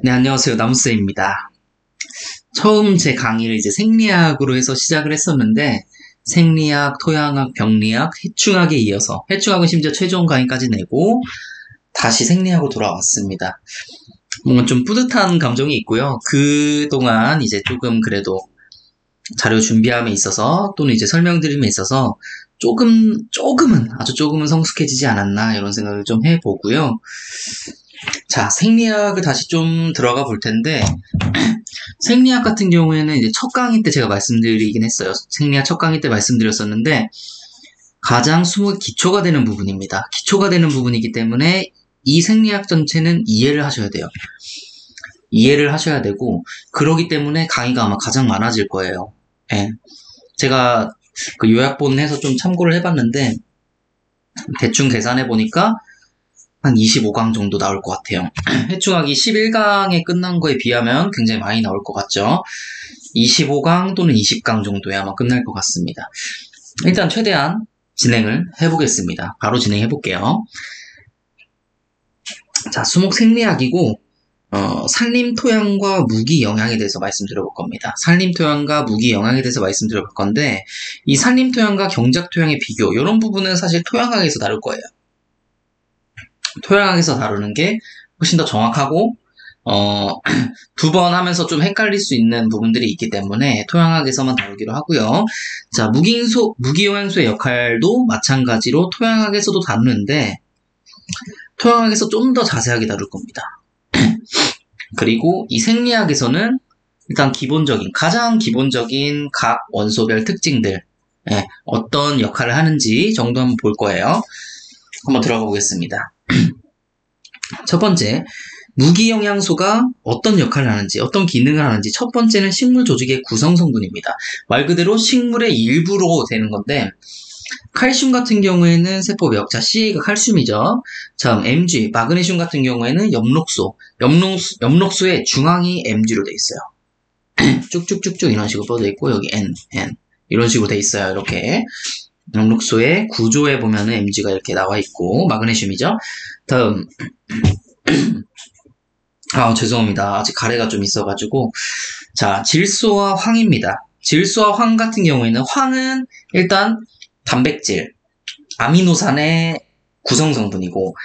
네, 안녕하세요. 나무쌤입니다. 처음 제 강의를 이제 생리학으로 해서 시작을 했었는데, 생리학, 토양학, 병리학, 해충학에 이어서, 해충학은 심지어 최종 강의까지 내고, 다시 생리학으로 돌아왔습니다. 뭔가 좀 뿌듯한 감정이 있고요. 그동안 이제 조금 그래도 자료 준비함에 있어서, 또는 이제 설명드림에 있어서, 아주 조금은 성숙해지지 않았나, 이런 생각을 좀 해보고요. 자, 생리학을 다시 좀 들어가 볼 텐데, 생리학 같은 경우에는 이제 첫 강의 때 제가 말씀드리긴 했어요. 생리학 첫 강의 때 말씀드렸었는데, 가장 기초가 되는 부분입니다. 기초가 되는 부분이기 때문에 이 생리학 전체는 이해를 하셔야 돼요. 이해를 하셔야 되고, 그러기 때문에 강의가 아마 가장 많아질 거예요. 예. 제가 그 요약본 해서 좀 참고를 해봤는데, 대충 계산해 보니까 한 25강 정도 나올 것 같아요. 해충학이 11강에 끝난 거에 비하면 굉장히 많이 나올 것 같죠. 25강 또는 20강 정도에 아마 끝날 것 같습니다. 일단 최대한 진행을 해보겠습니다. 바로 진행해 볼게요. 자, 수목 생리학이고 산림 토양과 무기 영향에 대해서 말씀드려 볼 겁니다. 산림 토양과 무기 영향에 대해서 말씀드려 볼 건데, 이 산림 토양과 경작 토양의 비교, 이런 부분은 사실 토양학에서 다룰 거예요. 토양학에서 다루는 게 훨씬 더 정확하고, 두 번 하면서 좀 헷갈릴 수 있는 부분들이 있기 때문에 토양학에서만 다루기로 하고요. 자, 무기영양소의 역할도 마찬가지로 토양학에서도 다루는데, 토양학에서 좀 더 자세하게 다룰 겁니다. 그리고 이 생리학에서는 일단 가장 기본적인 각 원소별 특징들, 어떤 역할을 하는지 정도 한번 볼 거예요. 한번 들어가 보겠습니다. 첫 번째, 무기영양소가 어떤 역할을 하는지, 어떤 기능을 하는지. 첫 번째는 식물 조직의 구성 성분입니다. 말 그대로 식물의 일부로 되는 건데, 칼슘 같은 경우에는 세포벽, 자, Ca가 칼슘이죠. 다음 Mg, 마그네슘 같은 경우에는 엽록소의 중앙이 Mg로 되어 있어요. 쭉쭉쭉쭉 이런 식으로 뻗어 있고, 여기 N 이런 식으로 되어 있어요. 이렇게 엽록소의 구조에 보면은 Mg가 이렇게 나와 있고, 마그네슘이죠. 다음 죄송합니다. 아직 가래가 좀 있어가지고. 자, 질소와 황입니다. 질소와 황 같은 경우에는, 황은 일단 단백질, 아미노산의 구성성분이고,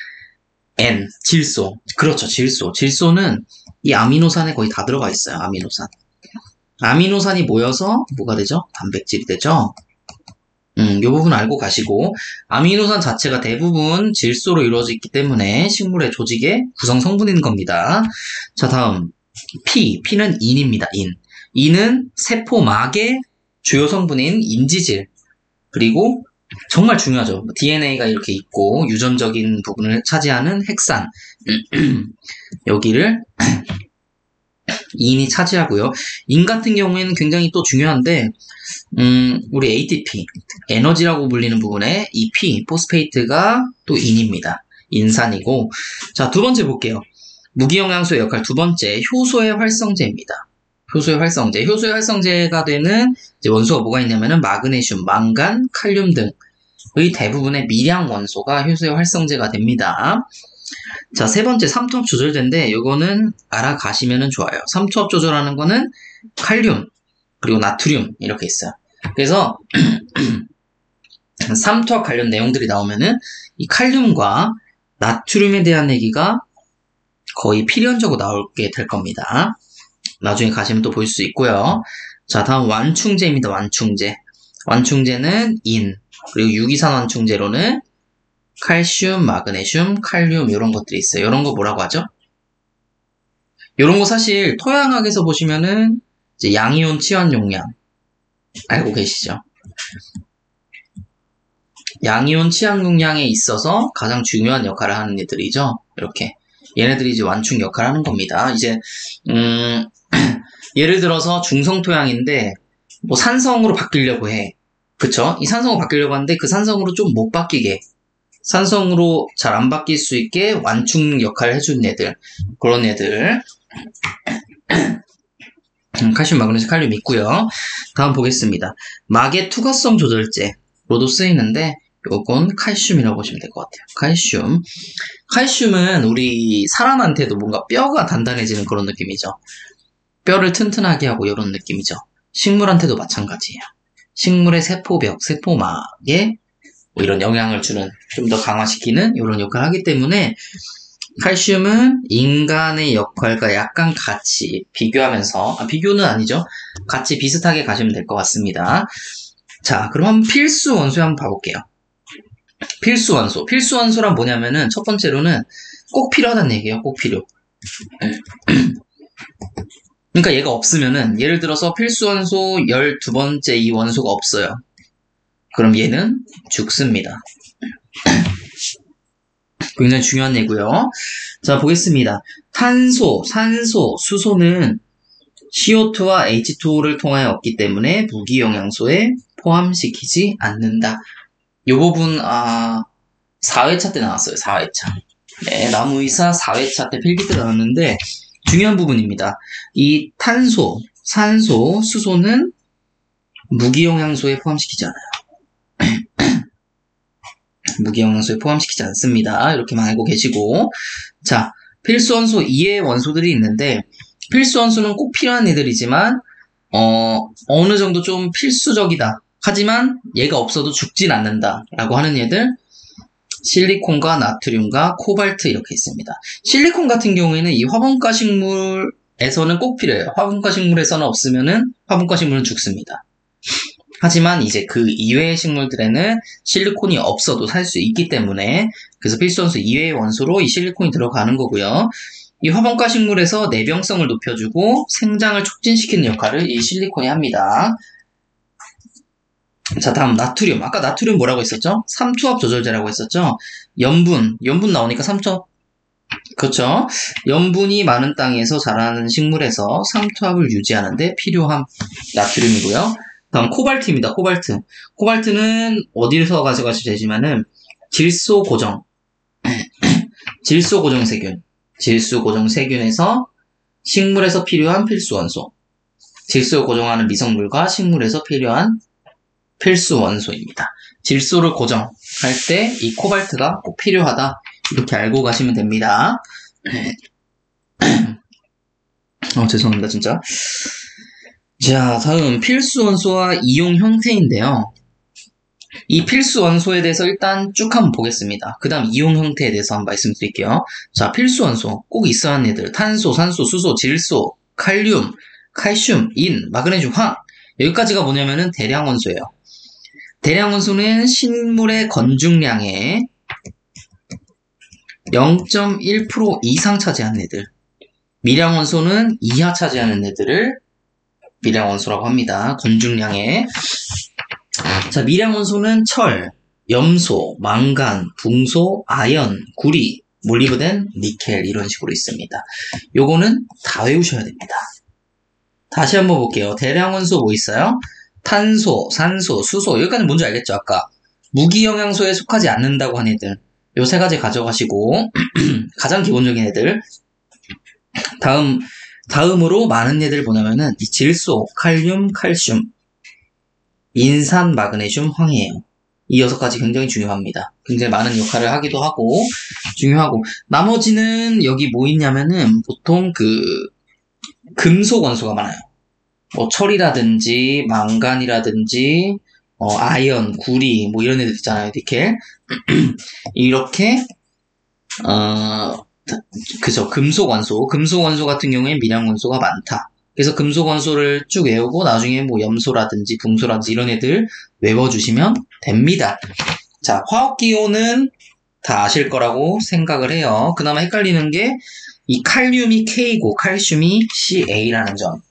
질소. 그렇죠, 질소. 질소는 이 아미노산에 거의 다 들어가 있어요, 아미노산. 아미노산이 모여서 뭐가 되죠? 단백질이 되죠? 이 부분 알고 가시고, 아미노산 자체가 대부분 질소로 이루어져 있기 때문에 식물의 조직의 구성 성분인 겁니다. 자, 다음 P는 인입니다. 인은 세포막의 주요 성분인 인지질, 그리고 정말 중요하죠. DNA가 이렇게 있고 유전적인 부분을 차지하는 핵산, 여기를 인이 차지하고요. 인 같은 경우에는 굉장히 또 중요한데, 우리 ATP, 에너지라고 불리는 부분에 이 P, 포스페이트가 또 인입니다. 인산이고. 자, 두 번째 볼게요. 무기영양소의 역할 두 번째, 효소의 활성제입니다. 효소의 활성제가 되는 이제 원소가 뭐가 있냐면은 마그네슘, 망간, 칼륨 등의 대부분의 미량 원소가 효소의 활성제가 됩니다. 자, 세 번째, 삼투압 조절제인데, 이거는 알아가시면 좋아요. 삼투압 조절하는 거는 칼륨, 그리고 나트륨, 이렇게 있어요. 그래서, 삼투압 관련 내용들이 나오면은, 이 칼륨과 나트륨에 대한 얘기가 거의 필연적으로 나오게 될 겁니다. 나중에 가시면 또 볼 수 있고요. 자, 다음 완충제입니다. 완충제는 인, 그리고 유기산 완충제로는 칼슘, 마그네슘, 칼륨 이런 것들이 있어요. 이런 거 뭐라고 하죠? 이런 거 사실 토양학에서 보시면은 이제 양이온 치환 용량 알고 계시죠? 양이온 치환 용량에 있어서 가장 중요한 역할을 하는 애들이죠. 이렇게 얘네들이 이제 완충 역할을 하는 겁니다. 이제 예를 들어서 중성 토양인데 뭐 산성으로 바뀌려고 해. 그쵸? 이 산성으로 바뀌려고 하는데 그 산성으로 좀 못 바뀌게, 산성으로 잘 안 바뀔 수 있게 완충 역할을 해주는 애들, 그런 애들. 칼슘, 마그네슘, 칼륨 있고요. 다음 보겠습니다. 막의 투과성 조절제로도 쓰이는데, 요건 칼슘이라고 보시면 될 것 같아요. 칼슘. 칼슘은 우리 사람한테도 뭔가 뼈가 단단해지는 그런 느낌이죠. 뼈를 튼튼하게 하고 이런 느낌이죠. 식물한테도 마찬가지예요. 식물의 세포벽, 세포막에 뭐 이런 영향을 주는, 좀 더 강화시키는 이런 역할을 하기 때문에 칼슘은 인간의 역할과 약간 같이 비교하면서, 비교는 아니죠. 같이 비슷하게 가시면 될 것 같습니다. 자, 그럼 한번 필수 원소에 한번 봐볼게요. 필수 원소. 필수 원소란 뭐냐면은 첫 번째로는 꼭 필요하다는 얘기예요. 꼭 필요. 그러니까 얘가 없으면은 예를 들어서 필수 원소 12번째 이 원소가 없어요. 그럼 얘는 죽습니다. 굉장히 중요한 얘고요. 자, 보겠습니다. 탄소, 산소, 수소는 CO2와 H2O를 통하여 얻기 때문에 무기영양소에 포함시키지 않는다. 이 부분 4회차 때 나왔어요. 4회차. 네, 나무의사 4회차 때 필기 때 나왔는데 중요한 부분입니다. 이 탄소, 산소, 수소는 무기영양소에 포함시키지 않아요. 무기영양소에 포함시키지 않습니다. 이렇게만 알고 계시고, 자, 필수원소 이외의 원소들이 있는데 필수원소는 꼭 필요한 애들이지만 어느 정도 좀 필수적이다. 하지만 얘가 없어도 죽진 않는다 라고 하는 얘들, 실리콘과 나트륨과 코발트 이렇게 있습니다. 실리콘 같은 경우에는 이 화분과 식물에서는 꼭 필요해요. 화분과 식물에서는 없으면은 화분과 식물은 죽습니다. 하지만 이제 그 이외의 식물들에는 실리콘이 없어도 살 수 있기 때문에, 그래서 필수원소 이외의 원소로 이 실리콘이 들어가는 거고요. 이 화분과 식물에서 내병성을 높여주고 생장을 촉진시키는 역할을 이 실리콘이 합니다. 자, 다음 나트륨. 아까 나트륨 뭐라고 했었죠? 삼투압 조절제라고 했었죠? 염분 나오니까 삼투압. 그렇죠? 염분이 많은 땅에서 자라는 식물에서 삼투압을 유지하는데 필요한 나트륨이고요. 다음 코발트입니다. 코발트는 어디서 가져가셔도 되지만은 질소고정 질소고정세균에서 식물에서 필요한 필수원소, 질소 고정하는 미성물과 식물에서 필요한 필수원소입니다. 질소를 고정할 때 이 코발트가 꼭 필요하다, 이렇게 알고 가시면 됩니다. 죄송합니다 진짜. 자, 다음 필수원소와 이용 형태인데요. 이 필수원소에 대해서 일단 쭉 한번 보겠습니다. 그 다음 이용 형태에 대해서 한번 말씀드릴게요. 자, 필수원소 꼭 있어야 하는 애들, 탄소, 산소, 수소, 질소, 칼륨, 칼슘, 인, 마그네슘, 황. 여기까지가 뭐냐면은 대량원소예요. 대량원소는 식물의 건중량의 0.1% 이상 차지하는 애들, 미량원소는 이하 차지하는 애들을 미량원소라고 합니다. 건중량의. 자, 미량원소는 철, 염소, 망간, 붕소, 아연, 구리, 몰리브덴, 니켈 이런 식으로 있습니다. 요거는 다 외우셔야 됩니다. 다시 한번 볼게요. 대량원소 뭐 있어요? 탄소, 산소, 수소. 여기까지 뭔지 알겠죠? 아까 무기영양소에 속하지 않는다고 한 애들, 요 세 가지 가져가시고 가장 기본적인 애들. 다음으로 많은 애들 보냐면은 이 질소, 칼륨, 칼슘, 인산, 마그네슘, 황이에요. 이 6가지 굉장히 중요합니다. 굉장히 많은 역할을 하기도 하고 중요하고, 나머지는 여기 뭐 있냐면은 보통 그 금속 원소가 많아요. 뭐 철이라든지 망간이라든지 아연, 구리 뭐 이런 애들 있잖아요. 니켈. 이렇게 그죠. 금속 원소 같은 경우에 미량 원소가 많다. 그래서 금속 원소를 쭉 외우고 나중에 뭐 염소라든지 붕소라든지 이런 애들 외워주시면 됩니다. 자, 화학기호는 다 아실 거라고 생각을 해요. 그나마 헷갈리는 게 이 칼륨이 K고 칼슘이 CA라는 점.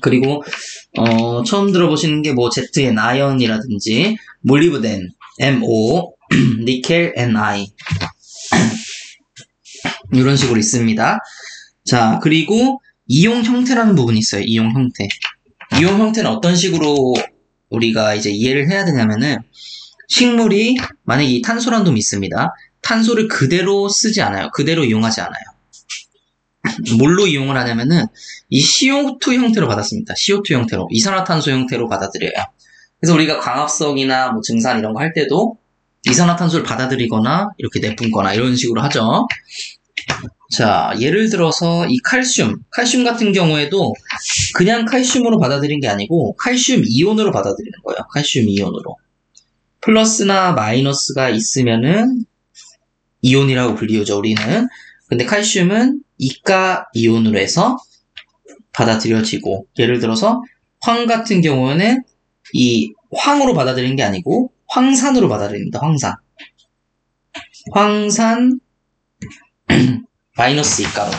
그리고 처음 들어보시는 게 뭐 ZN 아연이라든지 몰리브덴 MO, 니켈 NI 이런 식으로 있습니다. 자, 그리고 이용 형태라는 부분이 있어요. 이용 형태. 이용 형태는 어떤 식으로 우리가 이제 이해를 해야 되냐면은, 식물이 만약에 이 탄소라는 놈이 있습니다. 탄소를 그대로 쓰지 않아요. 그대로 이용하지 않아요. 뭘로 이용을 하냐면은 이 CO2 형태로 받았습니다. CO2 형태로, 이산화탄소 형태로 받아들여요. 그래서 우리가 광합성이나 뭐 증산 이런 거 할 때도 이산화탄소를 받아들이거나 이렇게 내뿜거나 이런 식으로 하죠. 자, 예를 들어서 이 칼슘 같은 경우에도 그냥 칼슘으로 받아들인 게 아니고 칼슘 이온으로 받아들이는 거예요. 칼슘 이온으로. 플러스나 마이너스가 있으면은 이온이라고 불리우죠, 우리는. 근데 칼슘은 이가 이온으로 해서 받아들여지고, 예를 들어서 황 같은 경우는 이 황으로 받아들이는 게 아니고 황산으로 받아들입니다. 황산 마이너스 이가로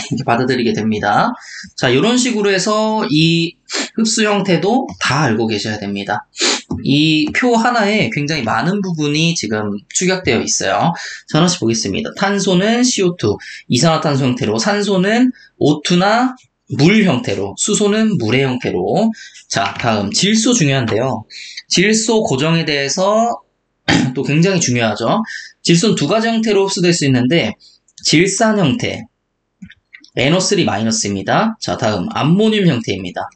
이렇게 받아들이게 됩니다. 자, 이런 식으로 해서 이 흡수 형태도 다 알고 계셔야 됩니다. 이 표 하나에 굉장히 많은 부분이 지금 축약되어 있어요. 자, 하나씩 보겠습니다. 탄소는 CO2, 이산화탄소 형태로, 산소는 O2나 물 형태로, 수소는 물의 형태로. 자, 다음 질소 중요한데요. 질소 고정에 대해서 또 굉장히 중요하죠. 질소는 두 가지 형태로 흡수될 수 있는데 질산 형태, NO3-입니다. 자, 다음 암모늄 형태입니다.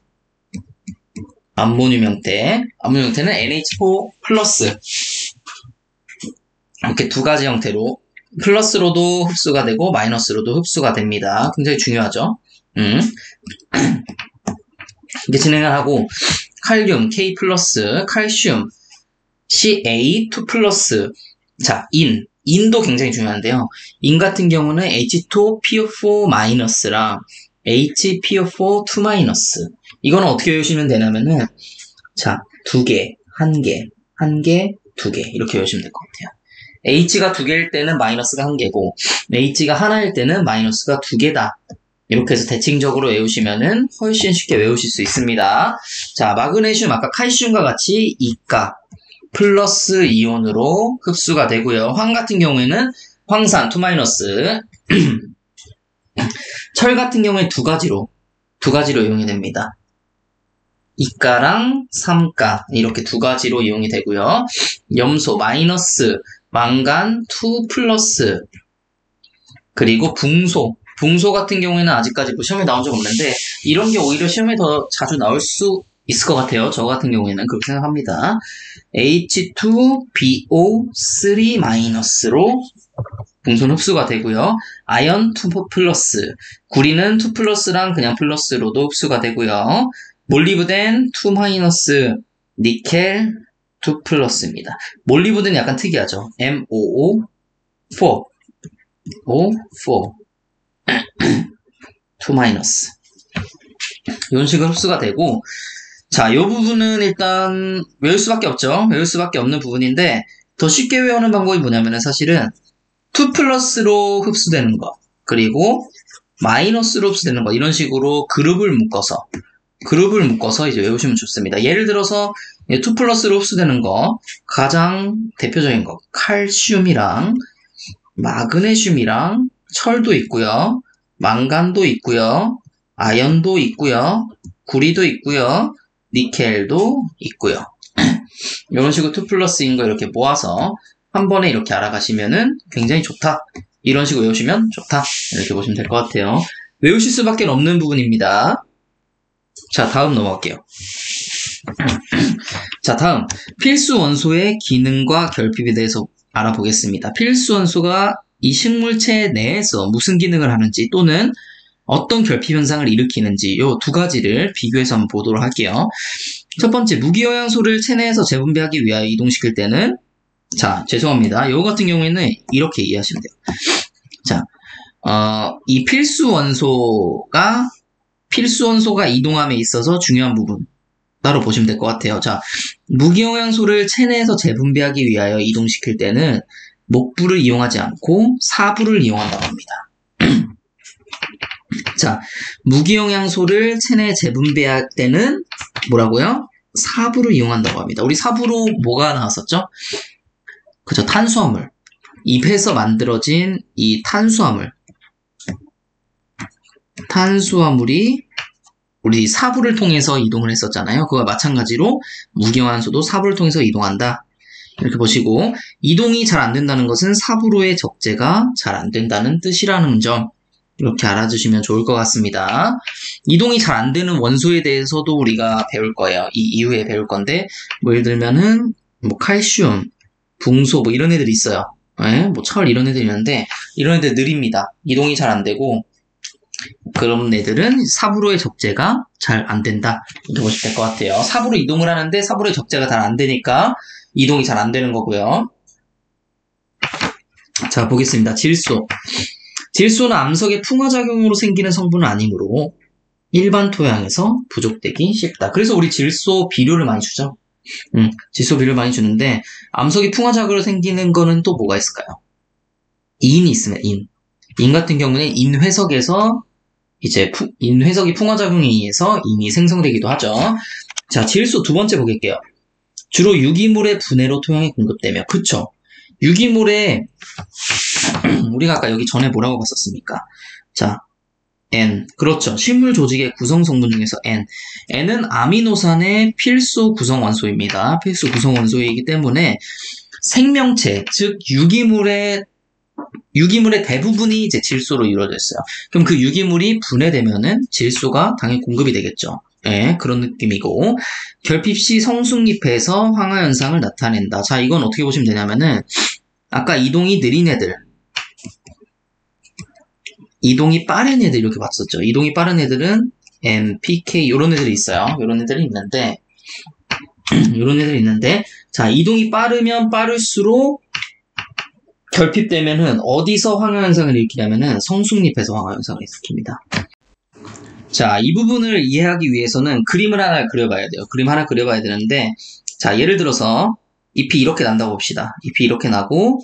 암모늄 형태는 NH4+. 이렇게 두 가지 형태로 플러스로도 흡수가 되고 마이너스로도 흡수가 됩니다. 굉장히 중요하죠. 이렇게 진행을 하고 칼륨 K+, 칼슘 Ca2+. 자, 인도 굉장히 중요한데요. 인 같은 경우는 H2PO4-랑 HPO4-. 이거는 어떻게 외우시면 되냐면은, 자, 두 개, 한 개, 두 개. 이렇게 외우시면 될 것 같아요. H가 두 개일 때는 마이너스가 한 개고, H가 하나일 때는 마이너스가 두 개다. 이렇게 해서 대칭적으로 외우시면은 훨씬 쉽게 외우실 수 있습니다. 자, 마그네슘, 아까 칼슘과 같이 이가 플러스 이온으로 흡수가 되고요. 황 같은 경우에는 황산 2-. 철 같은 경우에 두 가지로 이용이 됩니다. 이가랑 삼가 이렇게 두 가지로 이용이 되고요. 염소 마이너스, 망간 2+, 그리고 붕소 같은 경우에는 아직까지 뭐 시험에 나온 적 없는데 이런 게 오히려 시험에 더 자주 나올 수 있을 것 같아요. 저 같은 경우에는 그렇게 생각합니다. H2BO3-로 붕소는 흡수가 되고요. 아연 2+, 구리는 2+랑 그냥 플러스로도 흡수가 되고요. 몰리브덴 2-, 니켈 2+입니다. 몰리브덴은 약간 특이하죠. MOO4 2-. 이런 식으로 흡수가 되고, 자, 이 부분은 일단 외울 수밖에 없죠. 외울 수밖에 없는 부분인데 더 쉽게 외우는 방법이 뭐냐면은 사실은 2+로 흡수되는 거, 그리고 마이너스로 흡수되는 거, 이런 식으로 그룹을 묶어서 이제 외우시면 좋습니다. 예를 들어서 2+로 흡수되는 거, 가장 대표적인 거 칼슘이랑 마그네슘이랑 철도 있고요, 망간도 있고요, 아연도 있고요, 구리도 있고요, 니켈도 있고요. 이런 식으로 2+인 거 이렇게 모아서 한 번에 이렇게 알아가시면은 굉장히 좋다. 이런 식으로 외우시면 좋다. 이렇게 보시면 될 것 같아요. 외우실 수밖에 없는 부분입니다. 자, 다음 넘어갈게요. 자, 다음 필수 원소의 기능과 결핍에 대해서 알아보겠습니다. 필수 원소가 이 식물체 내에서 무슨 기능을 하는지 또는 어떤 결핍 현상을 일으키는지 이 두 가지를 비교해서 한번 보도록 할게요. 첫 번째, 무기영양소를 체내에서 재분배하기 위하여 이동시킬 때는, 자, 죄송합니다. 이거 같은 경우에는 이렇게 이해하시면 돼요. 자, 이 필수 원소가 이동함에 있어서 중요한 부분 따로 보시면 될 것 같아요. 자, 무기영양소를 체내에서 재분배하기 위하여 이동시킬 때는 목부를 이용하지 않고 사부를 이용한다고 합니다. 자, 무기영양소를 체내에 재분배할 때는 뭐라고요? 사부를 이용한다고 합니다. 우리 사부로 뭐가 나왔었죠? 그죠? 탄수화물. 잎에서 만들어진 이 탄수화물이 우리 사부를 통해서 이동을 했었잖아요. 그와 마찬가지로 무기영양소도 사부를 통해서 이동한다. 이렇게 보시고, 이동이 잘 안 된다는 것은 사부로의 적재가 잘 안 된다는 뜻이라는 점 이렇게 알아주시면 좋을 것 같습니다. 이동이 잘 안 되는 원소에 대해서도 우리가 배울 거예요. 이 이후에 배울 건데, 뭐 예를 들면은, 뭐 칼슘, 붕소, 뭐 이런 애들이 있어요. 예? 뭐 철 이런 애들이 있는데, 이런 애들 느립니다. 이동이 잘 안 되고, 그런 애들은 사부로의 적재가 잘 안 된다. 이렇게 보시면 될 것 같아요. 사부로 이동을 하는데, 사부로의 적재가 잘 안 되니까, 이동이 잘 안 되는 거고요. 자, 보겠습니다. 질소. 질소는 암석의 풍화작용으로 생기는 성분은 아니므로 일반 토양에서 부족되기 쉽다. 그래서 우리 질소 비료를 많이 주죠. 질소 비료를 많이 주는데 암석이 풍화작용으로 생기는 거는 또 뭐가 있을까요? 인이 있으면 인 같은 경우는 인회석에서 이제 인회석이 풍화작용에 의해서 인이 생성되기도 하죠. 자, 질소 두 번째 보겠게요. 주로 유기물의 분해로 토양에 공급되며, 그쵸? 유기물에 우리가 아까 여기 전에 뭐라고 봤었습니까? 자, N. 그렇죠. 식물 조직의 구성 성분 중에서 N. N은 아미노산의 필수 구성 원소입니다. 필수 구성 원소이기 때문에 생명체, 즉 유기물의 대부분이 이제 질소로 이루어져 있어요. 그럼 그 유기물이 분해되면은 질소가 당연히 공급이 되겠죠. 네, 그런 느낌이고, 결핍 시 성숙잎에서 황화 현상을 나타낸다. 자, 이건 어떻게 보시면 되냐면은 아까 이동이 느린 애들, 이동이 빠른 애들 이렇게 봤었죠. 이동이 빠른 애들은 M, PK 이런 애들이 있어요. 이런 애들이 있는데 자, 이동이 빠르면 빠를수록 결핍되면은 어디서 황화 현상을 일으키냐면은 성숙잎에서 황화 현상을 일으킵니다. 자, 이 부분을 이해하기 위해서는 그림을 하나 그려봐야 돼요. 그림 하나 그려봐야 되는데, 자, 예를 들어서 잎이 이렇게 난다고 봅시다. 잎이 이렇게 나고,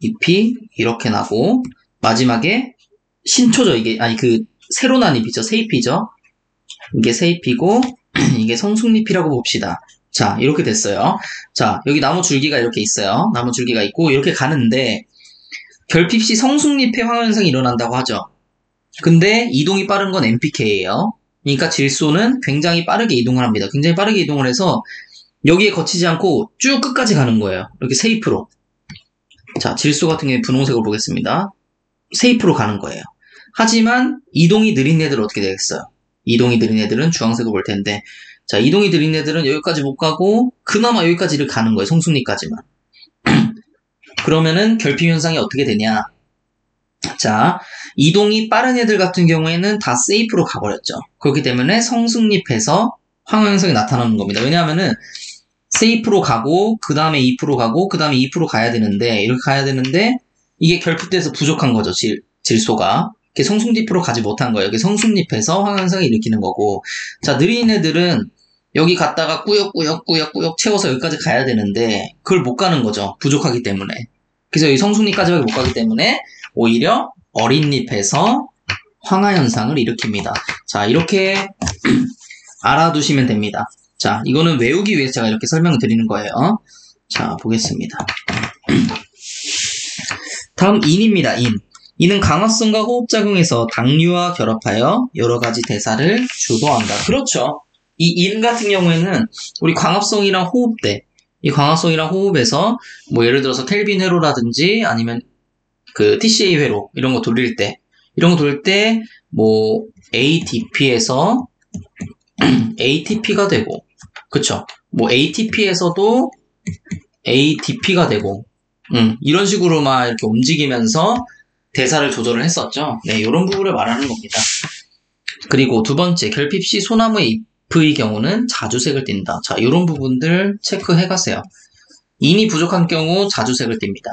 잎이 이렇게 나고, 마지막에 신초죠. 이게 아니 그 새로 난 잎이죠. 새잎이죠. 이게 새잎이고 이게 성숙잎이라고 봅시다. 자, 이렇게 됐어요. 자, 여기 나무 줄기가 이렇게 있어요. 나무 줄기가 있고 이렇게 가는데 결핍 시 성숙잎의 황화 현상이 일어난다고 하죠. 근데 이동이 빠른 건 NPK예요. 그러니까 질소는 굉장히 빠르게 이동을 합니다. 굉장히 빠르게 이동을 해서 여기에 거치지 않고 쭉 끝까지 가는 거예요. 이렇게 새잎으로. 자, 질소 같은 경우에 분홍색으로 보겠습니다. 새잎으로 가는 거예요. 하지만 이동이 느린 애들은 어떻게 되겠어요? 이동이 느린 애들은 주황색으로 볼 텐데, 자, 이동이 느린 애들은 여기까지 못 가고 그나마 여기까지를 가는 거예요. 성숙잎까지만. 그러면은 결핍 현상이 어떻게 되냐? 자, 이동이 빠른 애들 같은 경우에는 다 세이프로 가버렸죠. 그렇기 때문에 성숙잎에서 황화 현상이 나타나는 겁니다. 왜냐하면은 세이프로 가고 그 다음에 2% 가고 그 다음에 2% 가야 되는데 이렇게 가야 되는데 이게 결핍돼서 부족한 거죠. 질소가. 이렇게 성숙잎으로 가지 못한 거예요. 이게 성숙잎에서 황화 현상을 일으키는 거고, 자, 느린 애들은 여기 갔다가 꾸역꾸역 채워서 여기까지 가야 되는데 그걸 못 가는 거죠. 부족하기 때문에. 그래서 이 성숙잎까지밖에 못 가기 때문에 오히려 어린 잎에서 황화 현상을 일으킵니다. 자, 이렇게 알아두시면 됩니다. 자, 이거는 외우기 위해서 제가 이렇게 설명을 드리는 거예요. 자, 보겠습니다. 다음 인입니다. 인은 강화성과 호흡작용에서 당류와 결합하여 여러가지 대사를 주도한다. 그렇죠. 이 인 같은 경우에는 우리 광합성이랑 호흡대, 이 광합성이랑 호흡에서 뭐 예를 들어서 켈빈 회로라든지 아니면 그 TCA 회로 이런 거 돌릴 때 뭐 ADP에서 ATP가 되고, 그쵸? 뭐 ATP에서도 ADP가 되고, 이런 식으로 막 이렇게 움직이면서 대사를 조절을 했었죠. 네, 이런 부분을 말하는 겁니다. 그리고 두 번째, 결핍 시 소나무의 잎의 경우는 자주색을 띈다. 자, 이런 부분들 체크해 가세요. 인이 부족한 경우 자주색을 띱니다.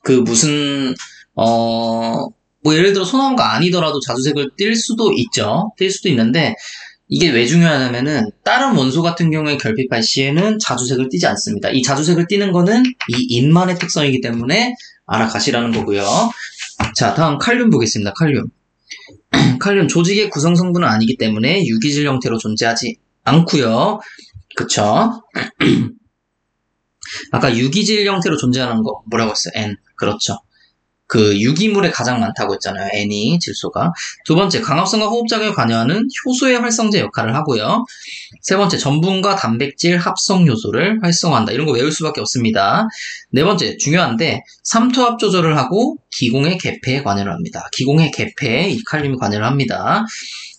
그 무슨 뭐 예를 들어 소나무가 아니더라도 자주색을 띌 수도 있죠. 띌 수도 있는데 이게 왜 중요하냐면은 다른 원소 같은 경우에 결핍할 시에는 자주색을 띠지 않습니다. 이 자주색을 띠는 거는 이 인만의 특성이기 때문에 알아가시라는 거고요. 자, 다음 칼륨 보겠습니다. 칼륨 조직의 구성 성분은 아니기 때문에 유기질 형태로 존재하지 않고요. 그쵸? 아까 유기질 형태로 존재하는 거 뭐라고 했어요? N. 그렇죠. 그 유기물에 가장 많다고 했잖아요. N이 질소가. 두 번째, 광합성과 호흡작용에 관여하는 효소의 활성제 역할을 하고요. 세 번째, 전분과 단백질 합성 요소를 활성화한다. 이런 거 외울 수밖에 없습니다. 네 번째, 중요한데 삼투압 조절을 하고 기공의 개폐에 관여를 합니다. 기공의 개폐에 이 칼륨이 관여를 합니다.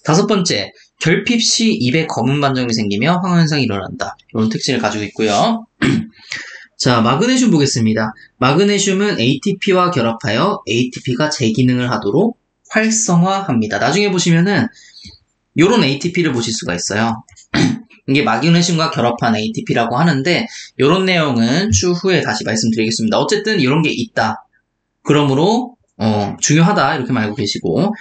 다섯 번째, 결핍 시 입에 검은 반점이 생기며 황화현상이 일어난다. 이런 특징을 가지고 있고요. 자, 마그네슘 보겠습니다. 마그네슘은 ATP와 결합하여 ATP가 제 기능을 하도록 활성화합니다. 나중에 보시면은 요런 ATP를 보실 수가 있어요. 이게 마그네슘과 결합한 ATP라고 하는데 요런 내용은 추후에 다시 말씀드리겠습니다. 어쨌든 이런 게 있다. 그러므로 중요하다 이렇게 알고 계시고,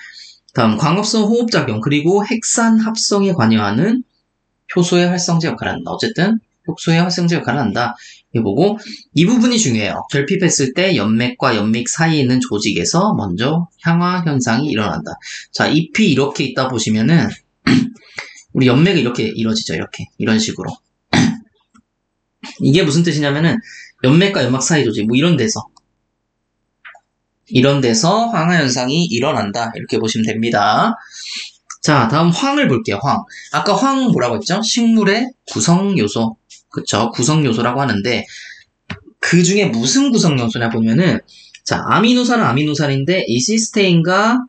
다음 광합성 호흡작용 그리고 핵산 합성에 관여하는 효소의 활성제 역할을 한다. 어쨌든 효소의 활성제 역할을 한다. 이거 보고 이 부분이 중요해요. 결핍했을 때 연맥과 연맥 사이에 있는 조직에서 먼저 향화 현상이 일어난다. 자, 잎이 이렇게 있다 보시면은 우리 연맥이 이렇게 이루어지죠. 이렇게 이런 식으로. 이게 무슨 뜻이냐면은 연맥과 연막 사이 조직 뭐 이런 데서 황화 현상이 일어난다. 이렇게 보시면 됩니다. 자, 다음 황을 볼게요. 황. 아까 황 뭐라고 했죠? 식물의 구성 요소. 그쵸? 구성 요소라고 하는데 그 중에 무슨 구성 요소냐 보면은, 자, 아미노산은 아미노산인데 이 시스테인과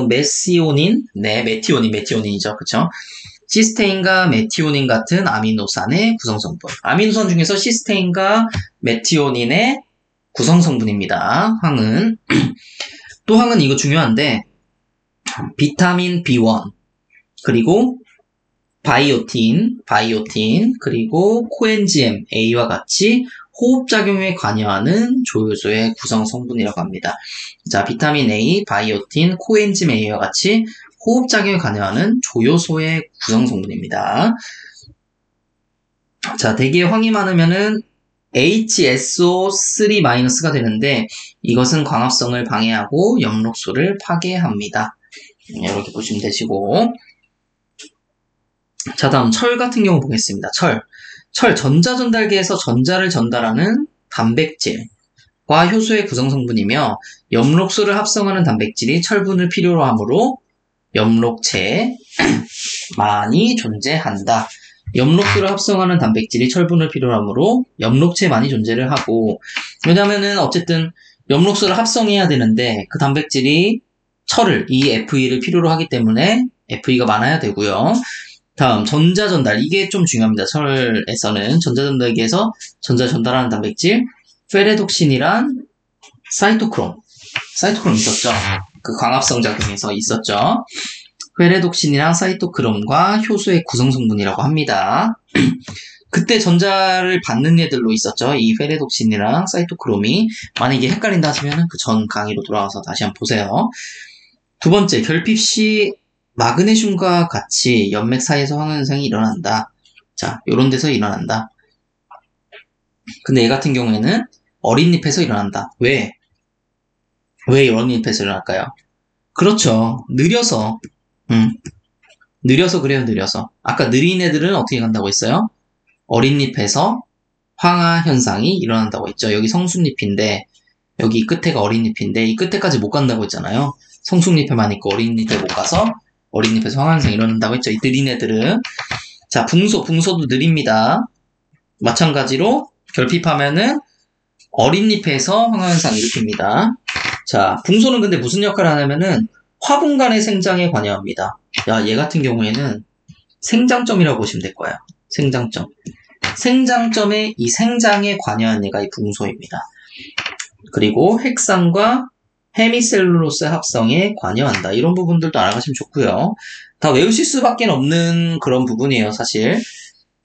메시오닌, 네, 메티오닌이죠. 그쵸? 시스테인과 메티오닌 같은 아미노산의 구성성분. 아미노산 중에서 시스테인과 메티오닌의 구성성분입니다. 황은. 또 황은 이거 중요한데, 비타민 B1, 그리고 바이오틴, 그리고 코엔지엠 A와 같이 호흡작용에 관여하는 조효소의 구성성분이라고 합니다. 자, 비타민 A, 바이오틴, 코엔짐 A와 같이 호흡작용에 관여하는 조효소의 구성성분입니다. 자, 대기에 황이 많으면은 HSO3-가 되는데 이것은 광합성을 방해하고 엽록소를 파괴합니다. 이렇게 보시면 되시고, 자, 다음 철 같은 경우 보겠습니다. 철 전자전달계에서 전자를 전달하는 단백질과 효소의 구성성분이며 엽록소를 합성하는 단백질이 철분을 필요로 하므로 엽록체에 많이 존재한다. 엽록소를 합성하는 단백질이 철분을 필요로 하므로 엽록체에 많이 존재를 하고, 왜냐면은 어쨌든 엽록소를 합성해야 되는데 그 단백질이 철을, 이 FE를 필요로 하기 때문에 FE가 많아야 되고요. 다음, 전자전달. 이게 좀 중요합니다. 철에서는 전자전달기에서 전자 전달하는 단백질, 페레독신이란 사이토크롬 있었죠? 그 광합성 작용에서 있었죠? 페레독신이랑 사이토크롬과 효소의 구성성분이라고 합니다. 그때 전자를 받는 애들로 있었죠? 이 페레독신이랑 사이토크롬이. 만약에 헷갈린다 하시면 그 전 강의로 돌아와서 다시 한번 보세요. 두 번째, 결핍 시 마그네슘과 같이 연맥 사이에서 황화현상이 일어난다. 자, 요런 데서 일어난다. 근데 얘 같은 경우에는 어린 잎에서 일어난다. 왜 어린 잎에서 일어날까요? 그렇죠. 느려서 그래요. 아까 느린 애들은 어떻게 간다고 했어요? 어린 잎에서 황화현상이 일어난다고 했죠. 여기 성숙잎인데 여기 끝에가 어린 잎인데 이 끝에까지 못 간다고 했잖아요. 성숙잎에만 있고 어린 잎에 못 가서 어린 잎에서 황화현상이 일어난다고 했죠. 이 느린 애들은. 자, 붕소도 느립니다. 마찬가지로 결핍하면은 어린 잎에서 황화현상 일으킵니다. 자, 붕소는 근데 무슨 역할을 하냐면은 화분간의 생장에 관여합니다. 야, 얘 같은 경우에는 생장점이라고 보시면 될 거예요. 생장점의 이 생장에 관여한 얘가 이 붕소입니다. 그리고 핵산과 헤미셀룰로스 합성에 관여한다. 이런 부분들도 알아가시면 좋고요. 다 외우실 수밖에 없는 그런 부분이에요, 사실.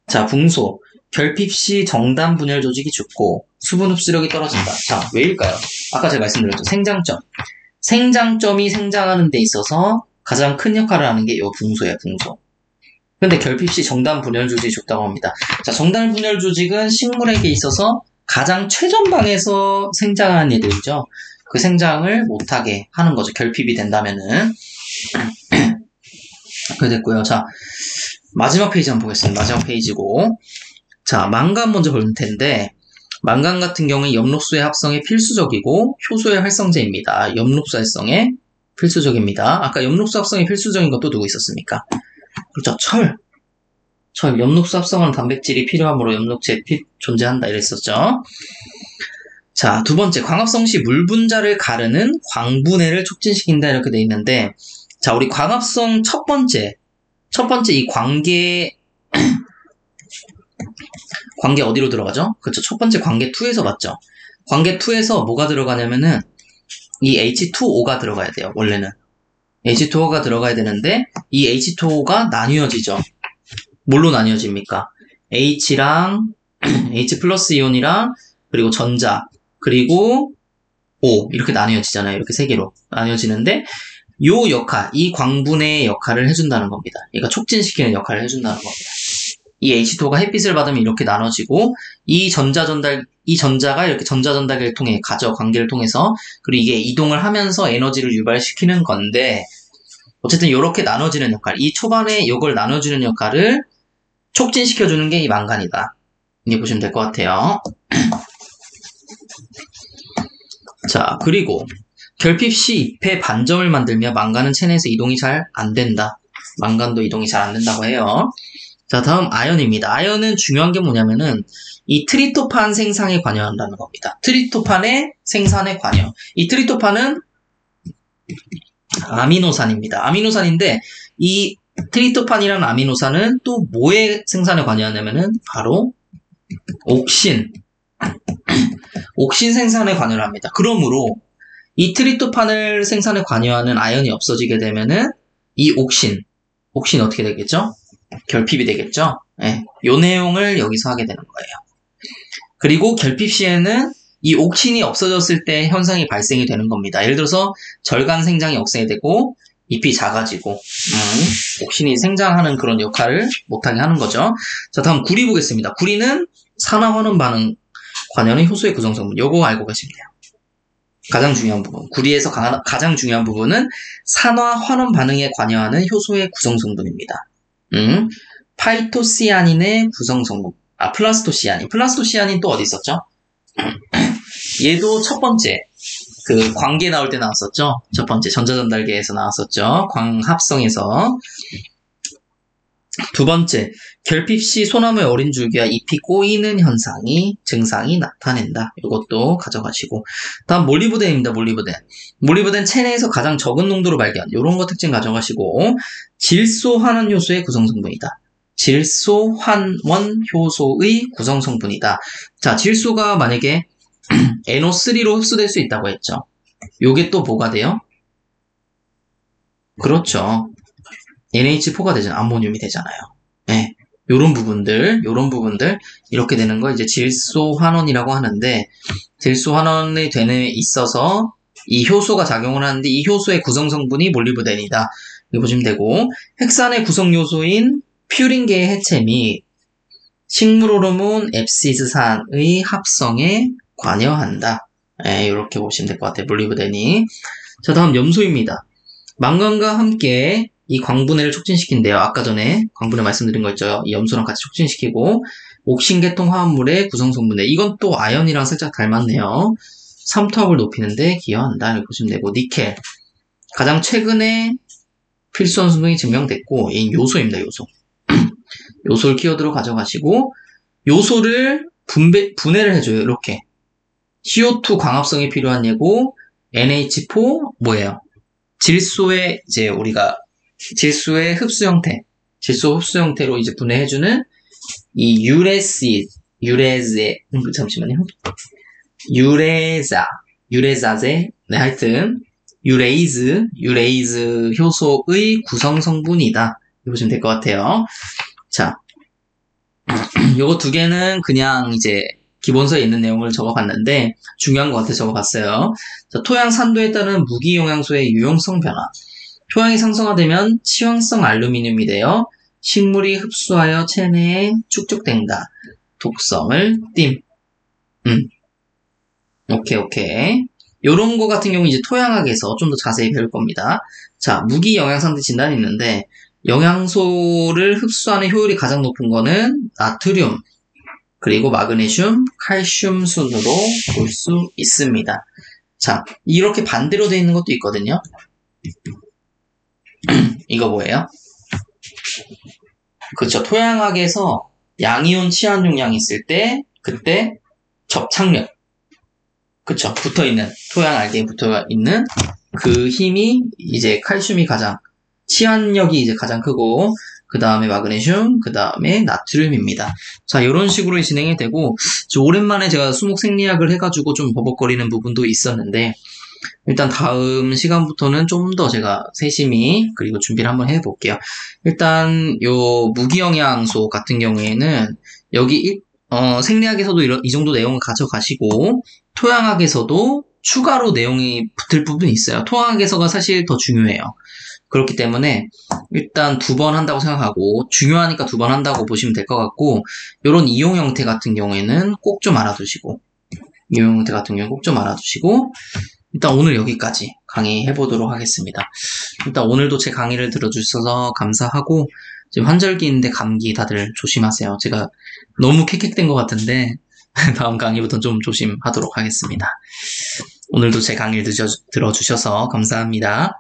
자, 붕소. 결핍 시 정단 분열 조직이 죽고 수분 흡수력이 떨어진다. 자, 왜일까요? 아까 제가 말씀드렸죠. 생장점이 생장하는 데 있어서 가장 큰 역할을 하는 게 이 붕소예요, 붕소. 근데 결핍 시 정단 분열 조직이 죽다고 합니다. 자, 정단 분열 조직은 식물에게 있어서 가장 최전방에서 생장하는 애들이죠. 그 생장을 못하게 하는 거죠. 결핍이 된다면은. 그래 됐고요. 자, 마지막 페이지 한번 보겠습니다. 마지막 페이지고. 자, 망간 먼저 볼 텐데, 망간 같은 경우에 엽록소의 합성에 필수적이고 효소의 활성제입니다. 엽록소 활성에 필수적입니다. 아까 엽록소 합성에 필수적인 것도 누구 있었습니까? 그렇죠. 철, 엽록소 합성하는 단백질이 필요하므로 엽록체 존재한다 이랬었죠. 자, 두 번째, 광합성 시 물 분자를 가르는 광분해를 촉진시킨다 이렇게 돼 있는데, 자, 우리 광합성 첫 번째 이 관계 어디로 들어가죠? 그렇죠. 첫 번째 관계 2에서 봤죠. 관계 2에서 뭐가 들어가냐면은 이 H2O가 들어가야 돼요. 원래는 H2O가 들어가야 되는데 이 H2O가 나뉘어지죠. 뭘로 나뉘어집니까? H랑 H 플러스 이온이랑 그리고 전자 그리고 O 이렇게 나뉘어지잖아요. 이렇게 세 개로 나뉘어지는데 요 역할, 이 광분해의 역할을 해준다는 겁니다. 그러니까 촉진시키는 역할을 해준다는 겁니다. 이 H2O가 햇빛을 받으면 이렇게 나눠지고 이 전자가 이렇게 전자전달기를 통해 가죠. 관계를 통해서. 그리고 이게 이동을 하면서 에너지를 유발시키는 건데 어쨌든 이렇게 나눠지는 역할, 이 초반에 이걸 나눠주는 역할을 촉진시켜주는 게 이 망간이다. 이렇게 보시면 될 것 같아요. 자, 그리고 결핍 시 잎의 반점을 만들며 망간은 체내에서 이동이 잘 안 된다. 망간도 이동이 잘 안 된다고 해요. 자, 다음 아연입니다. 아연은 중요한 게 뭐냐면은 이 트리토판 생산에 관여한다는 겁니다. 트리토판의 생산에 관여. 이 트리토판은 아미노산입니다. 아미노산인데 이 트리토판이라는 아미노산은 또 뭐의 생산에 관여하냐면은 바로 옥신 생산에 관여를 합니다. 그러므로 이 트리토판을 생산에 관여하는 아연이 없어지게 되면은 이 옥신 어떻게 되겠죠? 결핍이 되겠죠? 네, 요 내용을 여기서 하게 되는 거예요. 그리고 결핍 시에는 이 옥신이 없어졌을 때 현상이 발생이 되는 겁니다. 예를 들어서 절간 생장이 없애게 되고 잎이 작아지고 옥신이 생장하는 그런 역할을 못하게 하는 거죠. 자, 다음 구리 보겠습니다. 구리는 산화환원 반응 관여는 효소의 구성성분. 요거 알고 계시면 돼요. 가장 중요한 부분. 구리에서 가장 중요한 부분은 산화환원 반응에 관여하는 효소의 구성성분입니다. 파이토시아닌의 구성성분. 플라스토시아닌. 플라스토시아닌 또 어디 있었죠? 얘도 첫 번째 그 광계 나올 때 나왔었죠. 첫 번째 전자전달계에서 나왔었죠. 광합성에서. 두 번째, 결핍 시 소나무의 어린 줄기와 잎이 꼬이는 증상이 나타낸다. 이것도 가져가시고. 다음 몰리브덴입니다. 몰리브덴 체내에서 가장 적은 농도로 발견. 이런 거 특징 가져가시고. 질소환원 효소의 구성성분이다. 질소환원 효소의 구성성분이다. 자, 질소가 만약에 NO3로 흡수될 수 있다고 했죠. 요게 또 뭐가 돼요? 그렇죠. NH4가 되잖아요. 암모늄이 되잖아요. 네. 요런 부분들 이렇게 되는 거 이제 질소환원이라고 하는데, 질소환원이 되는 있어서 이 효소가 작용을 하는데 이 효소의 구성성분이 몰리브덴이다. 이렇게 보시면 되고, 핵산의 구성요소인 퓨린계의 해체 및 식물호르몬 앱시스산의 합성에 관여한다. 네, 이렇게 보시면 될 것 같아요. 몰리브덴이. 자, 다음 염소입니다. 망간과 함께 이 광분해를 촉진시킨대요. 아까 전에 광분해 말씀드린 거 있죠. 이 염소랑 같이 촉진시키고 옥신계통 화합물의 구성성분해. 이건 또 아연이랑 살짝 닮았네요. 삼투압을 높이는데 기여한다. 이렇게 보시면 되고, 니켈. 가장 최근에 필수원 성분이 증명됐고, 이 요소입니다. 요소를 키워드로 가져가시고, 요소를 분해를 해줘요. 이렇게. CO2 광합성이 필요한 예고, NH4 뭐예요? 질소의 흡수 형태로 이제 분해해주는 이 유레자제, 네, 하여튼, 유레이즈 효소의 구성 성분이다. 보시면 될 것 같아요. 자, 요거 두 개는 그냥 이제 기본서에 있는 내용을 적어봤는데, 중요한 것 같아서 적어봤어요. 자, 토양 산도에 따른 무기영양소의 유용성 변화. 토양이 상성화되면 치황성 알루미늄이 되어 식물이 흡수하여 체내에 축적된다. 독성을 띨. 오케이. 요런 거 같은 경우 이제 토양학에서 좀 더 자세히 배울 겁니다. 자, 무기영양상대 진단이 있는데, 영양소를 흡수하는 효율이 가장 높은 거는 나트륨, 그리고 마그네슘, 칼슘 순으로 볼 수 있습니다. 자, 이렇게 반대로 되어 있는 것도 있거든요. 이거 뭐예요? 그쵸. 토양학에서 양이온 치안 용량이 있을 때, 그때 접착력. 그쵸. 붙어있는, 토양 알게에 붙어있는 그 힘이 이제 칼슘이 가장, 치안력이 이제 가장 크고, 그 다음에 마그네슘, 그 다음에 나트륨입니다. 자, 이런 식으로 진행이 되고, 오랜만에 제가 수목 생리학을 해가지고 좀 버벅거리는 부분도 있었는데, 일단 다음 시간부터는 좀 더 제가 세심히 그리고 준비를 한번 해볼게요. 일단 요 무기영양소 같은 경우에는 여기 생리학에서도 이 정도 내용을 가져가시고 토양학에서도 추가로 내용이 붙을 부분이 있어요. 토양학에서가 사실 더 중요해요. 그렇기 때문에 일단 2번 한다고 생각하고 중요하니까 2번 한다고 보시면 될 것 같고 이런 이용 형태 같은 경우에는 꼭 좀 알아두시고 이용 형태 같은 경우는 꼭 좀 알아두시고 일단 오늘 여기까지 강의해 보도록 하겠습니다. 일단 오늘도 제 강의를 들어주셔서 감사하고 지금 환절기인데 감기 다들 조심하세요. 제가 너무 캑캑된 것 같은데 다음 강의부터 좀 조심하도록 하겠습니다. 오늘도 제 강의를 들어주셔서 감사합니다.